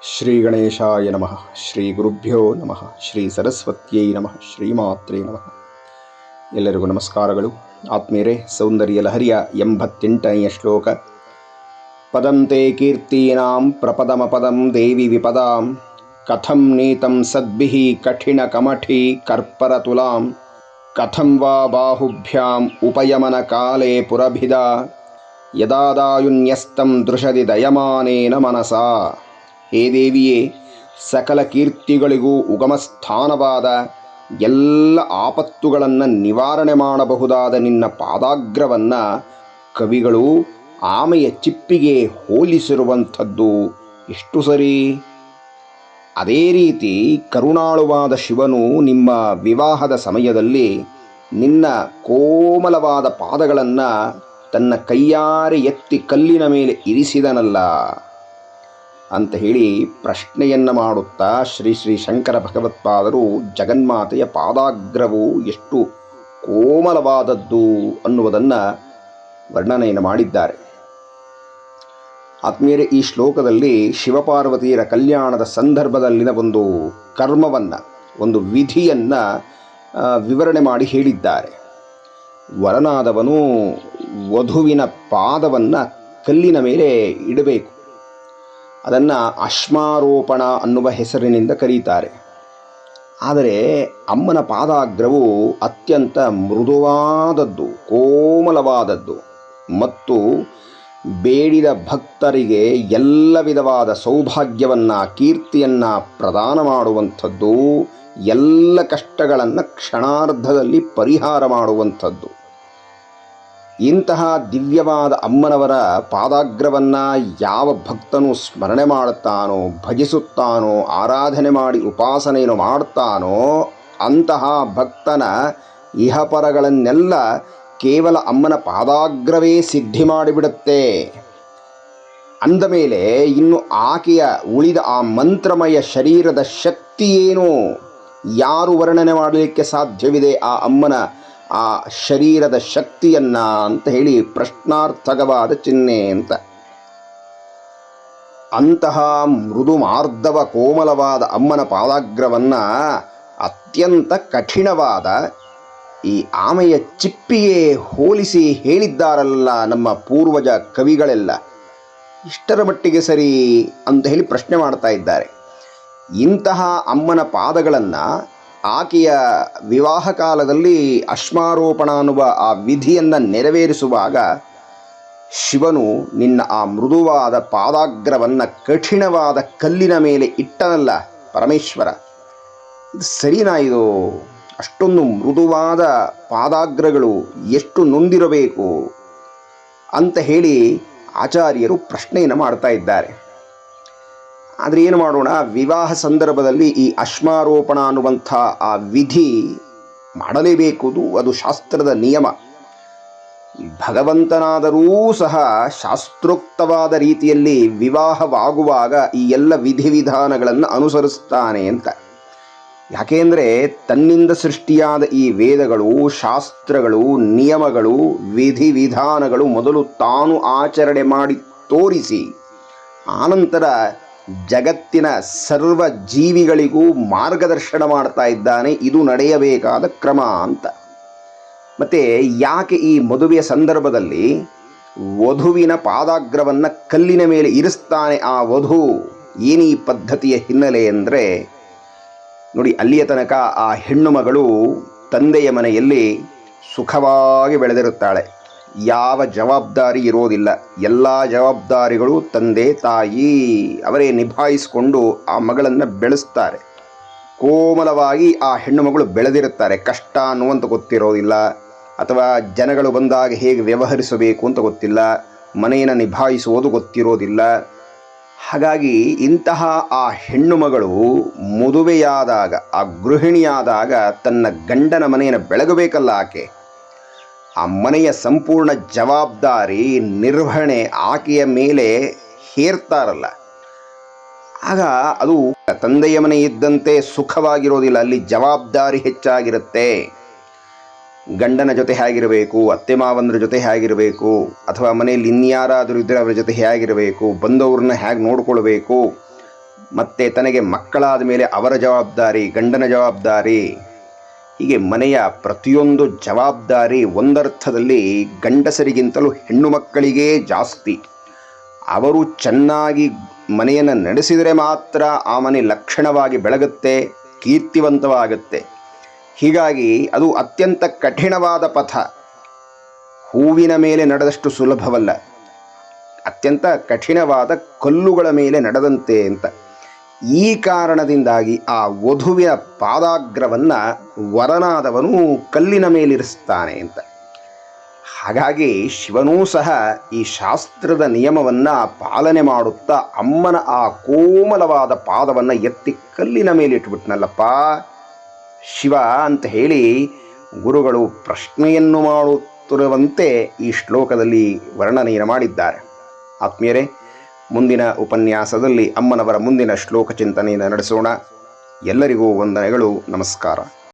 ಶ್ರೀ ಗಣೇಶಾಯ ನಮಃ. ಶ್ರೀ ಗುರುಭ್ಯೋ ನಮಃ. ಶ್ರೀ ಸರಸ್ವತ್ಯೈ ನಮಃ. ಶ್ರೀಮಾತ್ರೇ ನಮಃ. ಎಲ್ಲರಿಗೂ ನಮಸ್ಕಾರಗಳು. ಆತ್ಮೀಯರೇ, ಸೌಂದರ್ಯ ಲಹರಿಯ 88ನೆಯ ಶ್ಲೋಕ. ಪದಂತೆ ಕೀರ್ತೀನಾಂ ಪ್ರಪದಮಪದಂ ದೇವಿ ವಿಪದಾಂ ಕಥಂ ನೀತಂ ಸದ್ಭಿಃ ಕಠಿಣ ಕಮಠಿ ಕರ್ಪರತುಲಾಂ ಕಥಂ ವಾ ಬಾಹುಭ್ಯಾಂ ಉಪಯಮನ ಕಾಲೇ ಪುರಭಿದ ಯದಾದಾಯುನ್ಯಸ್ತಂ ದೃಶದಿ ದಯಮಾನೇನ ಮನಸಾ. ಹೇ ದೇವಿಯೇ, ಸಕಲ ಕೀರ್ತಿಗಳಿಗೂ ಉಗಮಸ್ಥಾನವಾದ ಎಲ್ಲ ಆಪತ್ತುಗಳನ್ನು ನಿವಾರಣೆ ಮಾಡಬಹುದಾದ ನಿನ್ನ ಪಾದಾಗ್ರವನ್ನು ಕವಿಗಳು ಆಮೆಯ ಚಿಪ್ಪಿಗೆ ಹೋಲಿಸಿರುವಂಥದ್ದು ಎಷ್ಟು ಸರಿ. ಅದೇ ರೀತಿ ಕರುಣಾಳುವಾದ ಶಿವನು ನಿಮ್ಮ ವಿವಾಹದ ಸಮಯದಲ್ಲಿ ನಿನ್ನ ಕೋಮಲವಾದ ಪಾದಗಳನ್ನು ತನ್ನ ಕೈಯಾರೆ ಎತ್ತಿ ಕಲ್ಲಿನ ಮೇಲೆ ಇರಿಸಿದನಲ್ಲ ಅಂತ ಹೇಳಿ ಪ್ರಶ್ನೆಯನ್ನು ಮಾಡುತ್ತಾ ಶ್ರೀ ಶ್ರೀ ಶಂಕರ ಭಗವತ್ಪಾದರು ಜಗನ್ಮಾತೆಯ ಪಾದಾಗ್ರವು ಎಷ್ಟು ಕೋಮಲವಾದದ್ದು ಅನ್ನುವುದನ್ನು ವರ್ಣನೆಯನ್ನು ಮಾಡಿದ್ದಾರೆ. ಆತ್ಮೀಯರೇ, ಈ ಶ್ಲೋಕದಲ್ಲಿ ಶಿವಪಾರ್ವತಿಯರ ಕಲ್ಯಾಣದ ಸಂದರ್ಭದಲ್ಲಿನ ಒಂದು ಕರ್ಮವನ್ನು, ಒಂದು ವಿಧಿಯನ್ನು ವಿವರಣೆ ಮಾಡಿ ಹೇಳಿದ್ದಾರೆ. ವರನಾದವನು ವಧುವಿನ ಪಾದವನ್ನು ಕಲ್ಲಿನ ಮೇಲೆ ಇಡಬೇಕು. ಅದನ್ನು ಅಶ್ಮಾರೋಪಣ ಅನ್ನುವ ಹೆಸರಿನಿಂದ ಕರೀತಾರೆ. ಆದರೆ ಅಮ್ಮನ ಪಾದಾಗ್ರವು ಅತ್ಯಂತ ಮೃದುವಾದದ್ದು, ಕೋಮಲವಾದದ್ದು ಮತ್ತು ಬೇಡಿದ ಭಕ್ತರಿಗೆ ಎಲ್ಲ ವಿಧವಾದ ಸೌಭಾಗ್ಯವನ್ನು, ಕೀರ್ತಿಯನ್ನು ಪ್ರದಾನ ಮಾಡುವಂಥದ್ದು, ಎಲ್ಲ ಕಷ್ಟಗಳನ್ನು ಕ್ಷಣಾರ್ಧದಲ್ಲಿ ಪರಿಹಾರ ಮಾಡುವಂಥದ್ದು. ಇಂತಹ ದಿವ್ಯವಾದ ಅಮ್ಮನವರ ಪಾದಾಗ್ರವನ್ನು ಯಾವ ಭಕ್ತನು ಸ್ಮರಣೆ ಮಾಡುತ್ತಾನೋ, ಭಜಿಸುತ್ತಾನೋ, ಆರಾಧನೆ ಮಾಡಿ ಉಪಾಸನೆಯನ್ನು ಮಾಡ್ತಾನೋ ಅಂತಹ ಭಕ್ತನ ಇಹಪರಗಳನ್ನೆಲ್ಲ ಕೇವಲ ಅಮ್ಮನ ಪಾದಾಗ್ರವೇ ಸಿದ್ಧಿ ಮಾಡಿಬಿಡುತ್ತೆ. ಅಂದ ಮೇಲೆ ಇನ್ನು ಆಕೆಯ ಉಳಿದ ಆ ಮಂತ್ರಮಯ ಶರೀರದ ಶಕ್ತಿ ಏನು, ಯಾರು ವರ್ಣನೆ ಮಾಡಲಿಕ್ಕೆ ಸಾಧ್ಯವಿದೆ ಆ ಅಮ್ಮನ ಆ ಶರೀರದ ಶಕ್ತಿಯನ್ನು ಅಂತ ಹೇಳಿ ಪ್ರಶ್ನಾರ್ಥಕವಾದ ಚಿಹ್ನೆ ಅಂತ. ಅಂತಹ ಮೃದು ಮಾರ್ಧವ ಕೋಮಲವಾದ ಅಮ್ಮನ ಪಾದಾಗ್ರವನ್ನು ಅತ್ಯಂತ ಕಠಿಣವಾದ ಈ ಆಮೆಯ ಚಿಪ್ಪಿಗೆ ಹೋಲಿಸಿ ಹೇಳಿದ್ದಾರಲ್ಲ ನಮ್ಮ ಪೂರ್ವಜ ಕವಿಗಳೆಲ್ಲ. ಇಷ್ಟರ ಮಟ್ಟಿಗೆ ಸರಿ ಅಂತ ಹೇಳಿ ಪ್ರಶ್ನೆ ಮಾಡ್ತಾ ಇದ್ದಾರೆ. ಇಂತಹ ಅಮ್ಮನ ಪಾದಗಳನ್ನು ಆಕೆಯ ವಿವಾಹ ಕಾಲದಲ್ಲಿ ಅಶ್ಮಾರೋಪಣ ಅನ್ನುವ ಆ ವಿಧಿಯನ್ನು ನೆರವೇರಿಸುವಾಗ ಶಿವನು ನಿನ್ನ ಆ ಮೃದುವಾದ ಪಾದಾಗ್ರವನ್ನು ಕಠಿಣವಾದ ಕಲ್ಲಿನ ಮೇಲೆ ಇಟ್ಟನಲ್ಲ ಪರಮೇಶ್ವರ. ಇದು ಸರಿನಾ? ಇದು ಅಷ್ಟೊಂದು ಮೃದುವಾದ ಪಾದಾಗ್ರಗಳು ಎಷ್ಟು ನೊಂದಿರಬೇಕು ಅಂತ ಹೇಳಿ ಆಚಾರ್ಯರು ಪ್ರಶ್ನೆಯನ್ನು ಮಾಡ್ತಾ ಇದ್ದಾರೆ. ಆದರೆ ಏನು ಮಾಡೋಣ, ವಿವಾಹ ಸಂದರ್ಭದಲ್ಲಿ ಈ ಅಶ್ಮಾರೋಪಣ ಅನ್ನುವಂಥ ಆ ವಿಧಿ ಮಾಡಲೇಬೇಕು. ಅದು ಶಾಸ್ತ್ರದ ನಿಯಮ. ಭಗವಂತನಾದರೂ ಸಹ ಶಾಸ್ತ್ರೋಕ್ತವಾದ ರೀತಿಯಲ್ಲಿ ವಿವಾಹವಾಗುವಾಗ ಈ ಎಲ್ಲ ವಿಧಿವಿಧಾನಗಳನ್ನು ಅನುಸರಿಸ್ತಾನೆ ಅಂತ. ಯಾಕೆಂದರೆ ತನ್ನಿಂದ ಸೃಷ್ಟಿಯಾದ ಈ ವೇದಗಳು, ಶಾಸ್ತ್ರಗಳು, ನಿಯಮಗಳು, ವಿಧಿವಿಧಾನಗಳು ಮೊದಲು ತಾನು ಆಚರಣೆ ಮಾಡಿ ತೋರಿಸಿ ಆನಂತರ ಜಗತ್ತಿನ ಸರ್ವ ಜೀವಿಗಳಿಗೂ ಮಾರ್ಗದರ್ಶನ ಮಾಡ್ತಾ ಇದ್ದಾನೆ. ಇದು ನಡೆಯಬೇಕಾದ ಕ್ರಮ ಅಂತ. ಮತ್ತು ಯಾಕೆ ಈ ಮದುವೆಯ ಸಂದರ್ಭದಲ್ಲಿ ವಧುವಿನ ಪಾದಾಗ್ರವನ್ನು ಕಲ್ಲಿನ ಮೇಲೆ ಇರಿಸ್ತಾನೆ ಆ ವಧು? ಏನೀ ಪದ್ಧತಿಯ ಹಿನ್ನೆಲೆ ಅಂದರೆ ನೋಡಿ, ಅಲ್ಲಿಯ ತನಕ ಆ ಹೆಣ್ಣು ಮಗಳು ತಂದೆಯ ಮನೆಯಲ್ಲಿ ಸುಖವಾಗಿ ಬೆಳೆದಿರುತ್ತಾಳೆ. ಯಾವ ಜವಾಬ್ದಾರಿ ಇರೋದಿಲ್ಲ. ಎಲ್ಲ ಜವಾಬ್ದಾರಿಗಳು ತಂದೆ ತಾಯಿ ಅವರೇ ನಿಭಾಯಿಸಿಕೊಂಡು ಆ ಮಗಳನ್ನು ಬೆಳೆಸ್ತಾರೆ. ಕೋಮಲವಾಗಿ ಆ ಹೆಣ್ಣು ಮಗಳು ಬೆಳೆದಿರುತ್ತಾರೆ. ಕಷ್ಟ ಅನ್ನುವಂತ ಗೊತ್ತಿರೋದಿಲ್ಲ, ಅಥವಾ ಜನಗಳು ಬಂದಾಗ ಹೇಗೆ ವ್ಯವಹರಿಸಬೇಕು ಅಂತ ಗೊತ್ತಿಲ್ಲ, ಮನೆಯನ್ನು ನಿಭಾಯಿಸುವುದು ಗೊತ್ತಿರೋದಿಲ್ಲ. ಹಾಗಾಗಿ ಇಂತಹ ಆ ಹೆಣ್ಣು ಮಗಳು ಮದುವೆಯಾದಾಗ, ಆ ಗೃಹಿಣಿಯಾದಾಗ ತನ್ನ ಗಂಡನ ಮನೆಯನ್ನು ಬೆಳಗಬೇಕಲ್ಲ. ಆ ಮನೆಯ ಸಂಪೂರ್ಣ ಜವಾಬ್ದಾರಿ, ನಿರ್ವಹಣೆ ಆಕೆಯ ಮೇಲೆ ಹೇರ್ತಾರಲ್ಲ. ಆಗ ಅದು ತಂದೆಯ ಮನೆ ಇದ್ದಂತೆ ಸುಖವಾಗಿರೋದಿಲ್ಲ. ಅಲ್ಲಿ ಜವಾಬ್ದಾರಿ ಹೆಚ್ಚಾಗಿರುತ್ತೆ. ಗಂಡನ ಜೊತೆ ಹೇಗಿರಬೇಕು, ಅತ್ತೆ ಮಾವಂದ್ರ ಜೊತೆ ಹೇಗಿರಬೇಕು, ಅಥವಾ ಮನೆಯಲ್ಲಿ ಇನ್ಯಾರಾದರೂ ಇದ್ದರೆ ಅವರ ಜೊತೆ ಹೇಗಿರಬೇಕು, ಬಂದವ್ರನ್ನ ಹೇಗೆ ನೋಡ್ಕೊಳ್ಬೇಕು, ಮತ್ತು ತನಗೆ ಮಕ್ಕಳಾದ ಮೇಲೆ ಅವರ ಜವಾಬ್ದಾರಿ, ಗಂಡನ ಜವಾಬ್ದಾರಿ, ಹೀಗೆ ಮನೆಯ ಪ್ರತಿಯೊಂದು ಜವಾಬ್ದಾರಿ ಒಂದರ್ಥದಲ್ಲಿ ಗಂಡಸರಿಗಿಂತಲೂ ಹೆಣ್ಣು ಮಕ್ಕಳಿಗೇ ಜಾಸ್ತಿ. ಅವರು ಚೆನ್ನಾಗಿ ಮನೆಯನ್ನು ನಡೆಸಿದರೆ ಮಾತ್ರ ಆ ಮನೆ ಲಕ್ಷಣವಾಗಿ ಬೆಳಗುತ್ತೆ, ಕೀರ್ತಿವಂತವಾಗುತ್ತೆ. ಹೀಗಾಗಿ ಅದು ಅತ್ಯಂತ ಕಠಿಣವಾದ ಪಥ. ಹೂವಿನ ಮೇಲೆ ನಡೆದಷ್ಟು ಸುಲಭವಲ್ಲ, ಅತ್ಯಂತ ಕಠಿಣವಾದ ಕಲ್ಲುಗಳ ಮೇಲೆ ನಡೆದಂತೆ ಅಂತ. ಈ ಕಾರಣದಿಂದಾಗಿ ಆ ವಧುವಿನ ಪಾದಾಗ್ರವನ್ನು ವರನಾದವನು ಕಲ್ಲಿನ ಮೇಲಿರಿಸ್ತಾನೆ ಅಂತ. ಹಾಗಾಗಿ ಶಿವನೂ ಸಹ ಈ ಶಾಸ್ತ್ರದ ನಿಯಮವನ್ನು ಪಾಲನೆ ಮಾಡುತ್ತಾ ಅಮ್ಮನ ಆ ಕೋಮಲವಾದ ಪಾದವನ್ನು ಎತ್ತಿ ಕಲ್ಲಿನ ಮೇಲೆ ಇಟ್ಬಿಟ್ನಲ್ಲಪ್ಪ ಶಿವ ಅಂತ ಹೇಳಿ ಗುರುಗಳು ಪ್ರಶ್ನೆಯನ್ನು ಮಾಡುತ್ತಿರುವಂತೆ ಈ ಶ್ಲೋಕದಲ್ಲಿ ವರ್ಣನೆಯನ್ನು ಮಾಡಿದ್ದಾರೆ. ಆತ್ಮೀಯರೇ, ಮುಂದಿನ ಉಪನ್ಯಾಸದಲ್ಲಿ ಅಮ್ಮನವರ ಮುಂದಿನ ಶ್ಲೋಕ ಚಿಂತನೆಯನ್ನು ನಡೆಸೋಣ. ಎಲ್ಲರಿಗೂ ವಂದನೆಗಳು, ನಮಸ್ಕಾರ.